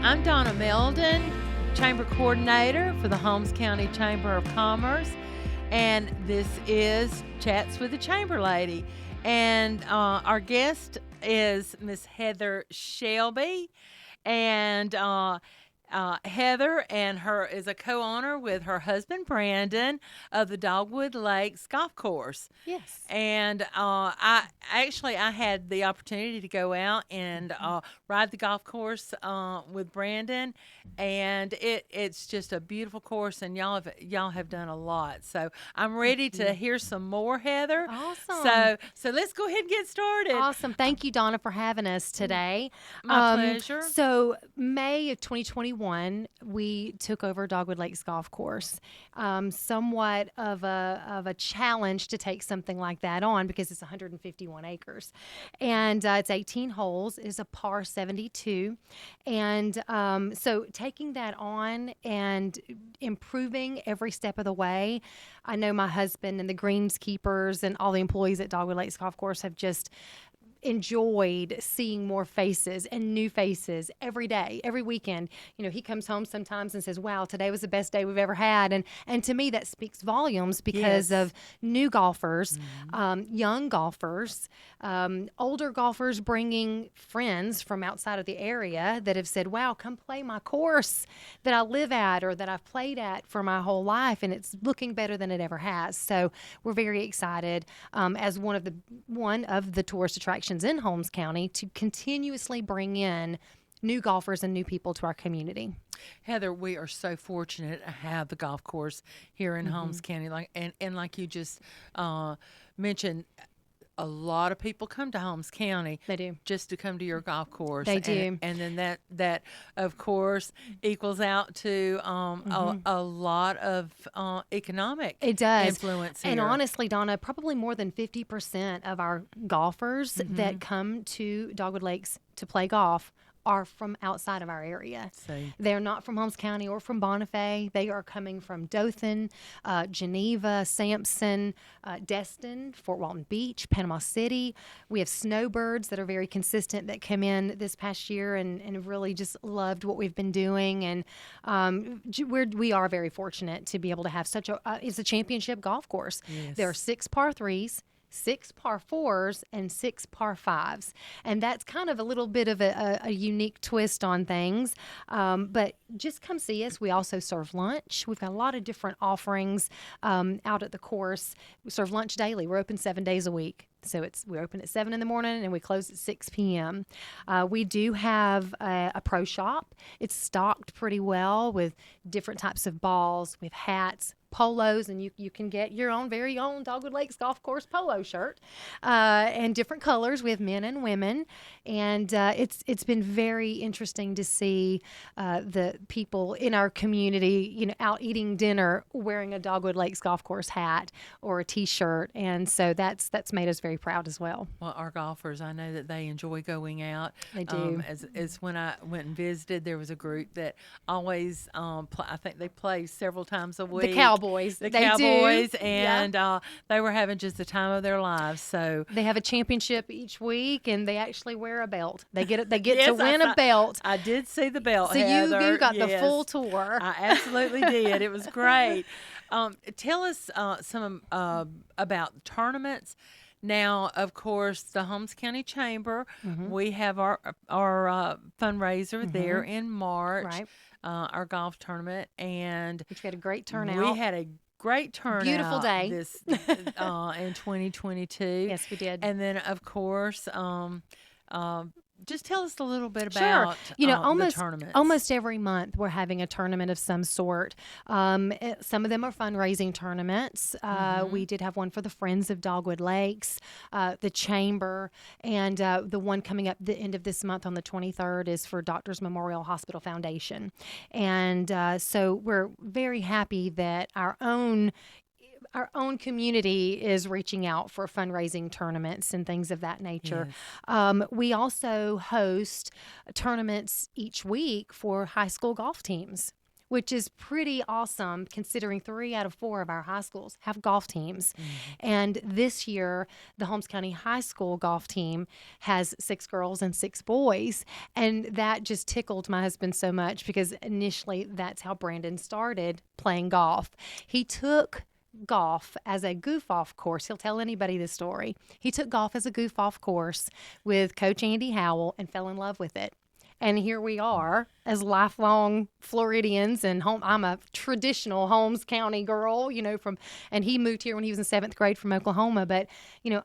I'm Donna Meldon, Chamber Coordinator for the Holmes County Chamber of Commerce, and this is Chats with the Chamber Lady. And our guest is Miss Heather Shelby, and Heather and her is a co-owner with her husband Brandon of the Dogwood Lakes Golf Course. Yes. And I had the opportunity to go out and ride the golf course with Brandon, and it's just a beautiful course, and y'all have done a lot. So I'm ready to hear some more, Heather. Awesome. So let's go ahead and get started. Awesome. Thank you, Donna, for having us today. My pleasure. So May of 2021, we took over Dogwood Lakes Golf Course. Somewhat of a challenge to take something like that on because it's 151 acres. And it's 18 holes. It is a par 72. And so taking that on and improving every step of the way, I know my husband and the greenskeepers and all the employees at Dogwood Lakes Golf Course have just enjoyed seeing more faces and new faces every day, every weekend. You know, he comes home sometimes and says, wow, today was the best day we've ever had. And to me, that speaks volumes because of new golfers, young golfers, older golfers bringing friends from outside of the area that have said, wow, come play my course that I live at or that I've played at for my whole life. And it's looking better than it ever has. So we're very excited as one of the tourist attractions in Holmes County to continuously bring in new golfers and new people to our community. Heather, we are so fortunate to have the golf course here in Holmes County. And like you just mentioned, a lot of people come to Holmes County. They do. Just to come to your golf course. They do. And then that of course, equals out to a lot of economic influence here. And honestly, Donna, probably more than 50% of our golfers that come to Dogwood Lakes to play golf are from outside of our area. They're not from Holmes County or from Bonifay. They are coming from Dothan, Geneva, Sampson, Destin, Fort Walton Beach, Panama City. We have snowbirds that are very consistent that come in this past year and really just loved what we've been doing. And we are very fortunate to be able to have it's a championship golf course. Yes. There are 6 par 3s. 6 par 4s and 6 par 5s. And that's kind of a little bit of a unique twist on things. But just come see us. We also serve lunch. We've got a lot of different offerings out at the course. We serve lunch daily. We're open 7 days a week. So we're open at 7 in the morning and we close at 6 p.m. We do have a pro shop. It's stocked pretty well with different types of balls, with hats, polos, and you can get your very own Dogwood Lakes Golf Course polo shirt and different colors. We have men and women, and it's been very interesting to see the people in our community, out eating dinner wearing a Dogwood Lakes Golf Course hat or a T-shirt, and so that's made us very proud as well. Well, our golfers, I know that they enjoy going out. They do. As when I went and visited, there was a group that always, I think they play several times a week. The Cowboys. The they Cowboys, do. and they were having just the time of their lives. So they have a championship each week, and they actually wear a belt. They get Yes, to win a belt. I did see the belt, So Heather. you got the Yes. full tour. I absolutely did. It was great. Tell us some about tournaments. Now, of course, the Holmes County Chamber, we have our fundraiser there in March, Right. Our golf tournament, and Which we had a great turnout. we had a great turnout. Beautiful day. This in 2022. Yes, we did. And then, of course, just tell us a little bit Sure. about almost the tournaments. almost every month we're having a tournament of some sort. Some of them are fundraising tournaments. We did have one for the Friends of Dogwood Lakes, the Chamber, and the one coming up the end of this month on the 23rd is for Doctors Memorial Hospital Foundation. And so we're very happy that our own community is reaching out for fundraising tournaments and things of that nature. Yes. We also host tournaments each week for high school golf teams. which is pretty awesome considering 3 out of 4 of our high schools have golf teams. And this year, the Holmes County High School golf team has 6 girls and 6 boys. And that just tickled my husband so much because initially that's how Brandon started playing golf. He took golf as a goof-off course. He'll tell anybody this story. He took golf as a goof-off course with Coach Andy Howell and fell in love with it. And here we are as lifelong Floridians, and I'm a traditional Holmes County girl, and he moved here when he was in 7th grade from Oklahoma, but,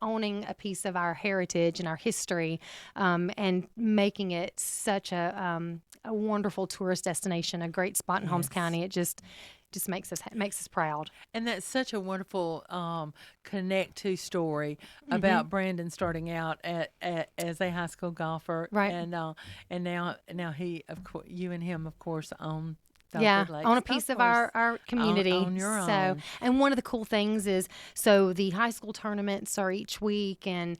owning a piece of our heritage and our history, and making it such a wonderful tourist destination, a great spot in Holmes County. It just makes us proud. And that's such a wonderful connect to story about Brandon starting out as a high school golfer, right? And now he, of course, you and him, of course, own Dogwood Lakes on a piece of our community. On your own. And one of the cool things is, the high school tournaments are each week, and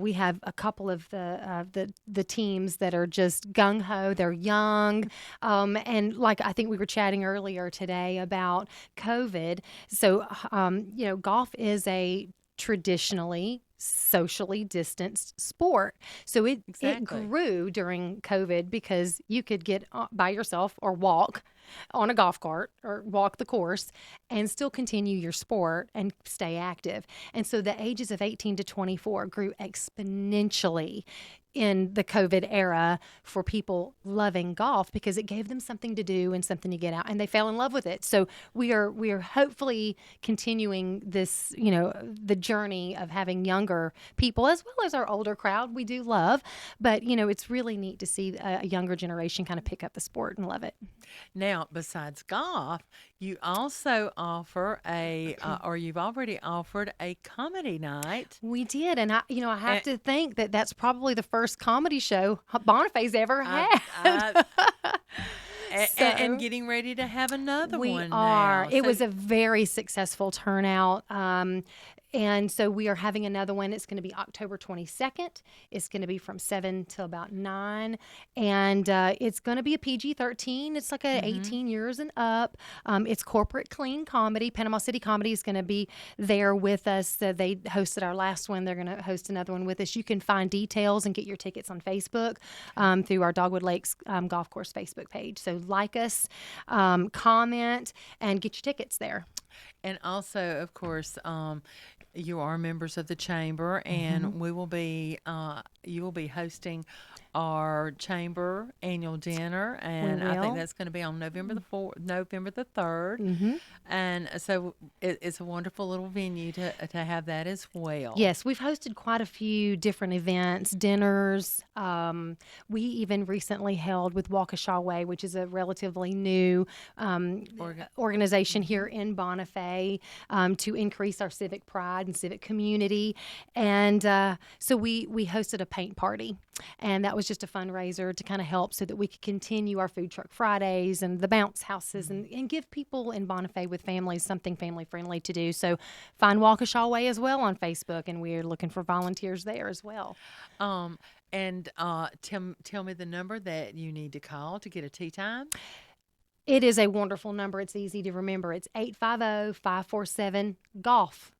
we have a couple of the teams that are just gung ho. They're young, and like I think we were chatting earlier today about COVID. So golf is a traditionally socially distanced sport. So it grew during COVID because you could get by yourself or walk on a golf cart or walk the course and still continue your sport and stay active. And so the ages of 18 to 24 grew exponentially in the COVID era for people loving golf because it gave them something to do and something to get out, and they fell in love with it. So we are hopefully continuing this, the journey of having younger people as well as our older crowd we do love, but it's really neat to see a younger generation kind of pick up the sport and love it. Now, besides golf, you also offer you've already offered a comedy night. We did, and I have to think that that's probably the first comedy show Bonifay's ever had. And getting ready to have another one. We are. Now. It was a very successful turnout. And so we are having another one. It's going to be October 22nd. It's going to be from 7 till about 9. And it's going to be a PG-13. It's like a 18 years and up. It's corporate clean comedy. Panama City Comedy is going to be there with us. They hosted our last one. They're going to host another one with us. You can find details and get your tickets on Facebook through our Dogwood Lakes Golf Course Facebook page. So like us, comment, and get your tickets there. And also, of course, you are members of the chamber, and we will be. You will be hosting our chamber annual dinner, and I think that's going to be on November the 3rd. And so it's a wonderful little venue to have that as well. Yes, we've hosted quite a few different events, dinners. We even recently held with Waukesha Way, which is a relatively new organization here in Bonifay, to increase our civic pride and civic community. And so we hosted a paint party, and that was just a fundraiser to kind of help so that we could continue our food truck Fridays and the bounce houses and give people in Bonifay with families something family friendly to do. So find Waukesha Way as well on Facebook, and we're looking for volunteers there as well. And tell me the number that you need to call to get a tee time. It is a wonderful number. It's easy to remember. It's 850-547-GOLF.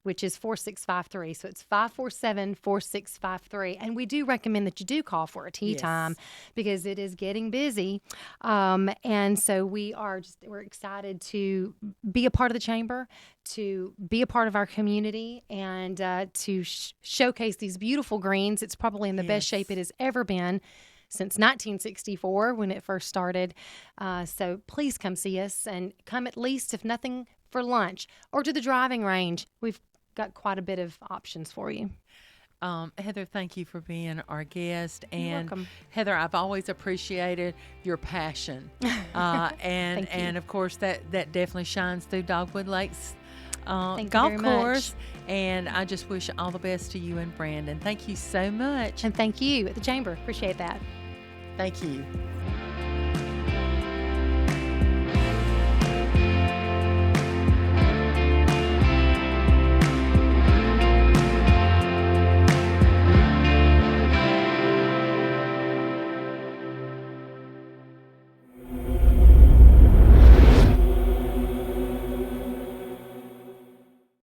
which is 4653. So it's 547-4653. And we do recommend that you do call for a tee time because it is getting busy. And so we're excited to be a part of the chamber, to be a part of our community, and to showcase these beautiful greens. It's probably in the best shape it has ever been since 1964 when it first started. So please come see us, and come at least, if nothing, for lunch or to the driving range. We've got quite a bit of options for you. Heather, thank you for being our guest. You're and welcome. Heather, I've always appreciated your passion. And of course that definitely shines through Dogwood Lakes Golf Course. And I just wish all the best to you and Brandon. Thank you so much. And thank you at the chamber. Appreciate that. Thank you.